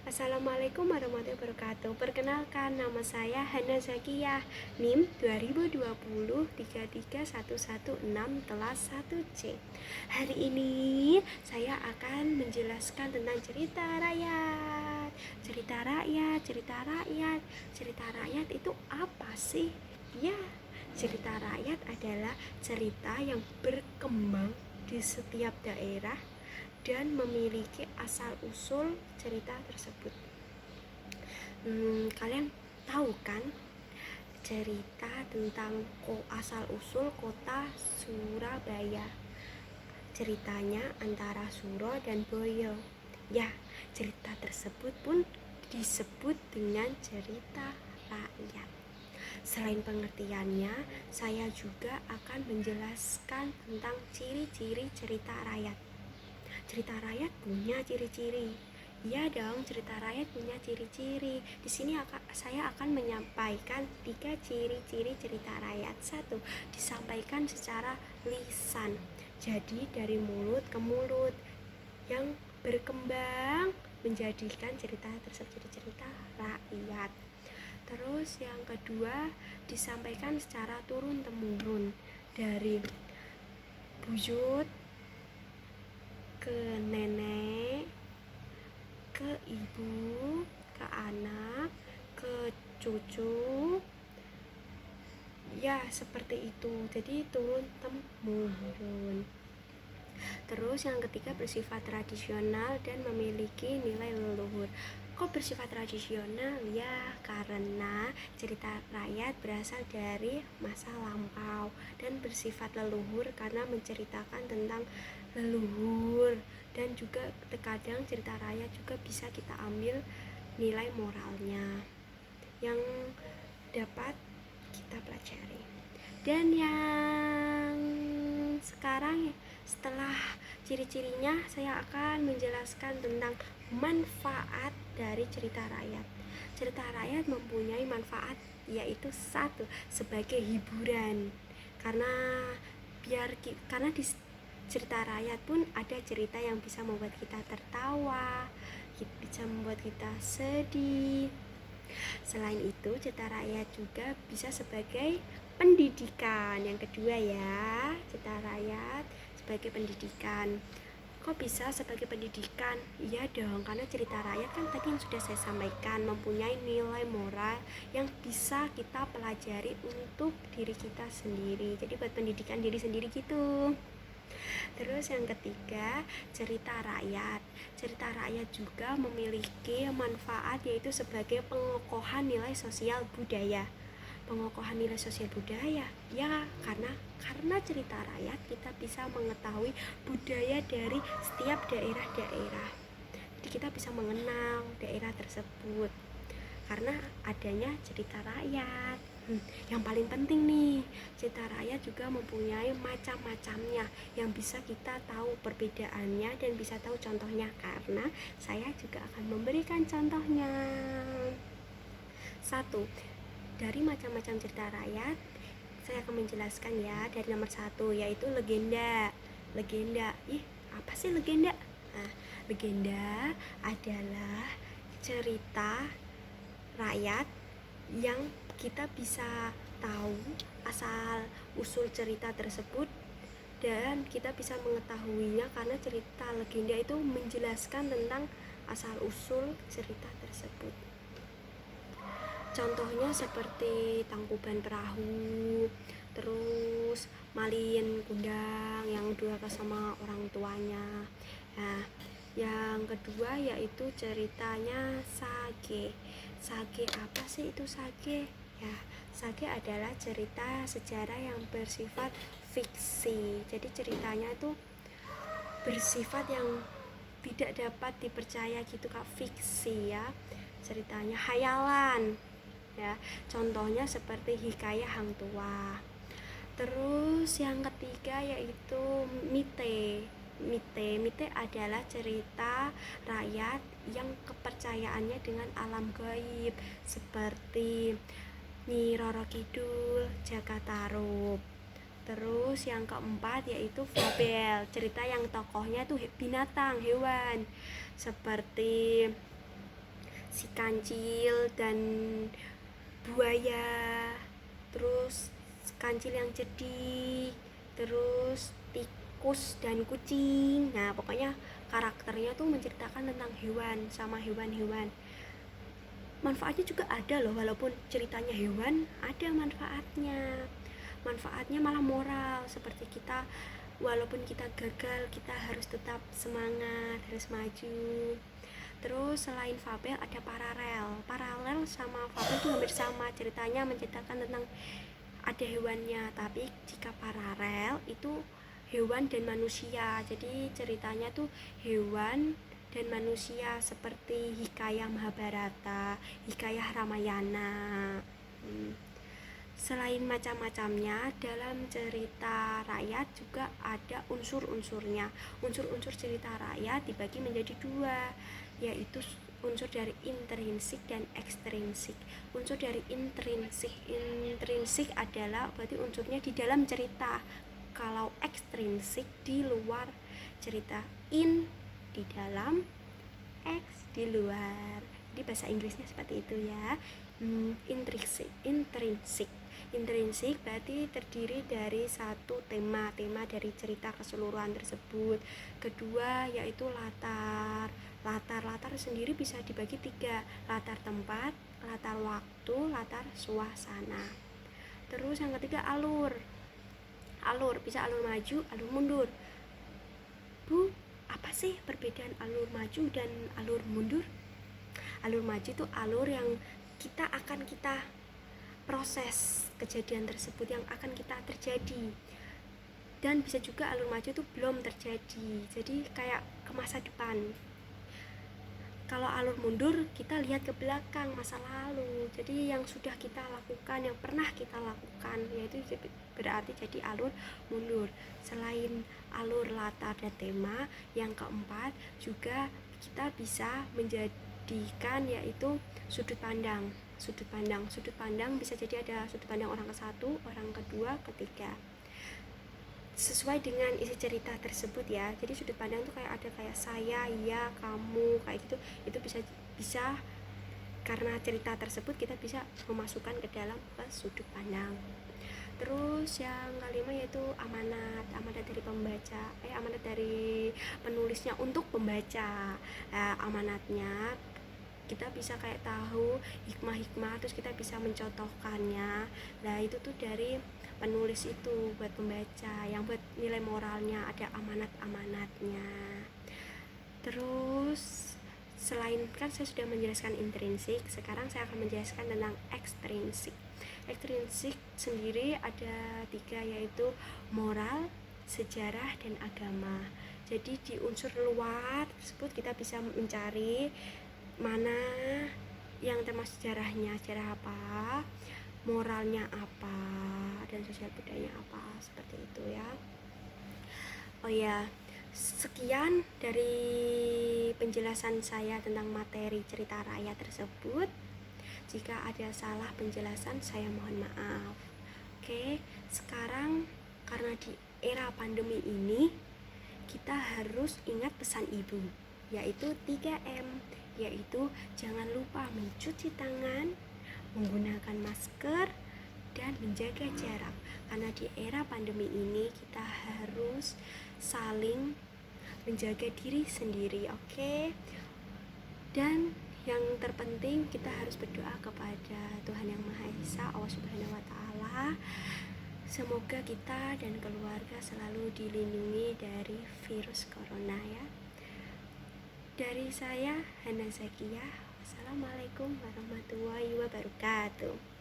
Assalamualaikum warahmatullahi wabarakatuh. Perkenalkan, nama saya Hana Zakiyah, NIM 2020-33116-1C. Hari ini saya akan menjelaskan tentang cerita rakyat. Cerita rakyat, cerita rakyat. Cerita rakyat itu apa sih? Ya, cerita rakyat adalah cerita yang berkembang di setiap daerah dan memiliki asal-usul cerita tersebut. Kalian tahu kan cerita tentang asal-usul kota Surabaya? Ceritanya antara Suro dan Boyo. Ya, cerita tersebut pun disebut dengan cerita rakyat. Selain pengertiannya, saya juga akan menjelaskan tentang ciri-ciri cerita rakyat. Cerita rakyat punya ciri-ciri. Iya dong, cerita rakyat punya ciri-ciri. Di sini saya akan menyampaikan 3 ciri-ciri cerita rakyat. 1. Disampaikan secara lisan. Jadi dari mulut ke mulut yang berkembang menjadikan cerita tersebut cerita rakyat. Terus yang kedua, disampaikan secara turun-temurun dari buyut ke nenek, ke ibu, ke anak, ke cucu. Ya, seperti itu. Jadi turun temurun. Terus yang ketiga, bersifat tradisional dan memiliki nilai leluhur. Kok bersifat tradisional? Ya, karena cerita rakyat berasal dari masa lampau dan bersifat leluhur karena menceritakan tentang leluhur. Dan juga terkadang cerita rakyat juga bisa kita ambil nilai moralnya yang dapat kita pelajari. Dan yang sekarang, setelah ciri-cirinya, saya akan menjelaskan tentang manfaat dari cerita rakyat. Cerita rakyat mempunyai manfaat, yaitu 1, sebagai hiburan. Karena di cerita rakyat pun ada cerita yang bisa membuat kita tertawa, bisa membuat kita sedih. Selain itu, cerita rakyat juga bisa sebagai pendidikan. Yang kedua ya, cerita rakyat sebagai pendidikan. Kok bisa sebagai pendidikan? Iya dong, karena cerita rakyat kan tadi yang sudah saya sampaikan mempunyai nilai moral yang bisa kita pelajari untuk diri kita sendiri. Jadi buat pendidikan diri sendiri gitu. Terus yang ketiga, cerita rakyat. Cerita rakyat juga memiliki manfaat, yaitu sebagai pengokohan nilai sosial budaya. Pengokohan nilai sosial budaya, ya karena cerita rakyat kita bisa mengetahui budaya dari setiap daerah-daerah. Jadi kita bisa mengenal daerah tersebut karena adanya cerita rakyat. Yang paling penting nih, cerita rakyat juga mempunyai macam-macamnya yang bisa kita tahu perbedaannya dan bisa tahu contohnya, karena saya juga akan memberikan contohnya. 1. Dari macam-macam cerita rakyat, saya akan menjelaskan ya. Dari nomor 1, yaitu legenda. Legenda, apa sih legenda? Nah, legenda adalah cerita rakyat yang kita bisa tahu asal usul cerita tersebut dan kita bisa mengetahuinya karena cerita legenda itu menjelaskan tentang asal usul cerita tersebut. Contohnya seperti Tangkuban Perahu, terus Malin Kundang yang durhaka sama orang tuanya. Nah, yang kedua yaitu ceritanya Sage. Sage, apa sih itu Sage? Ya, Sage adalah cerita sejarah yang bersifat fiksi. Jadi ceritanya itu bersifat yang tidak dapat dipercaya gitu, Kak, fiksi ya. Ceritanya hayalan. Ya, contohnya seperti Hikayat Hang Tuah. Terus yang ketiga yaitu mite. Mite adalah cerita rakyat yang kepercayaannya dengan alam gaib seperti Nyi Roro Kidul, Jaka Tarub. Terus yang keempat yaitu fabel, cerita yang tokohnya tuh binatang, hewan seperti si kancil dan buaya, terus kancil yang cerdik, terus tikus dan kucing. Nah pokoknya karakternya tuh menceritakan tentang hewan sama hewan-hewan. Manfaatnya juga ada loh, walaupun ceritanya hewan ada manfaatnya malah moral, seperti kita walaupun kita gagal kita harus tetap semangat, harus maju. Terus selain fabel ada paralel sama fabel itu hampir sama, ceritanya menceritakan tentang ada hewannya, tapi jika paralel itu hewan dan manusia, jadi ceritanya tuh hewan dan manusia seperti hikayah Mahabharata, hikayah Ramayana. Selain macam-macamnya, dalam cerita rakyat juga ada unsur-unsurnya. Unsur-unsur cerita rakyat dibagi menjadi dua, yaitu unsur dari intrinsik dan ekstrinsik. Unsur dari intrinsik adalah berarti unsurnya di dalam cerita. Kalau ekstrinsik di luar cerita. In di dalam, X di luar. Jadi bahasa Inggrisnya seperti itu ya. Intrinsik berarti terdiri dari satu tema dari cerita keseluruhan tersebut. Kedua yaitu latar sendiri bisa dibagi tiga: latar tempat, latar waktu, latar suasana. Terus yang ketiga alur bisa alur maju, alur mundur. Bu, apa sih perbedaan alur maju dan alur mundur? Alur maju itu alur yang kita proses kejadian tersebut yang akan kita terjadi, dan bisa juga alur maju itu belum terjadi, jadi kayak ke masa depan. Kalau alur mundur kita lihat ke belakang, masa lalu, jadi yang sudah kita lakukan, yang pernah kita lakukan, yaitu berarti jadi alur mundur. Selain alur latar dan tema, yang keempat juga kita bisa menjadikan yaitu sudut pandang bisa jadi ada sudut pandang orang ke-1, orang kedua, ketiga, sesuai dengan isi cerita tersebut ya. Jadi sudut pandang itu kayak ada kayak saya, ya, kamu, kayak gitu. Itu bisa karena cerita tersebut kita bisa memasukkan ke dalam sudut pandang. Terus yang kelima yaitu amanat dari penulisnya untuk pembaca. Amanatnya kita bisa kayak tahu hikmah-hikmah, terus kita bisa mencontohkannya. Nah itu tuh dari penulis itu buat pembaca, yang buat nilai moralnya ada amanatnya. Terus selain kan saya sudah menjelaskan intrinsik, sekarang saya akan menjelaskan tentang ekstrinsik. Ekstrinsik sendiri ada 3, yaitu moral, sejarah, dan agama. Jadi di unsur luar tersebut kita bisa mencari mana yang tema sejarahnya, sejarah apa, moralnya apa, dan sosial budayanya apa, seperti itu ya. Oh ya, sekian dari penjelasan saya tentang materi cerita rakyat tersebut. Jika ada salah penjelasan saya mohon maaf. Oke, sekarang karena di era pandemi ini kita harus ingat pesan ibu, yaitu 3M, yaitu jangan lupa mencuci tangan, menggunakan masker, dan menjaga jarak. Karena di era pandemi ini kita harus saling menjaga diri sendiri, oke? Dan yang terpenting kita harus berdoa kepada Tuhan Yang Maha Esa, Allah Subhanahu wa Ta'ala. Semoga kita dan keluarga selalu dilindungi dari virus corona ya. Dari saya Hana Zakiyah. Wassalamualaikum warahmatullahi wabarakatuh.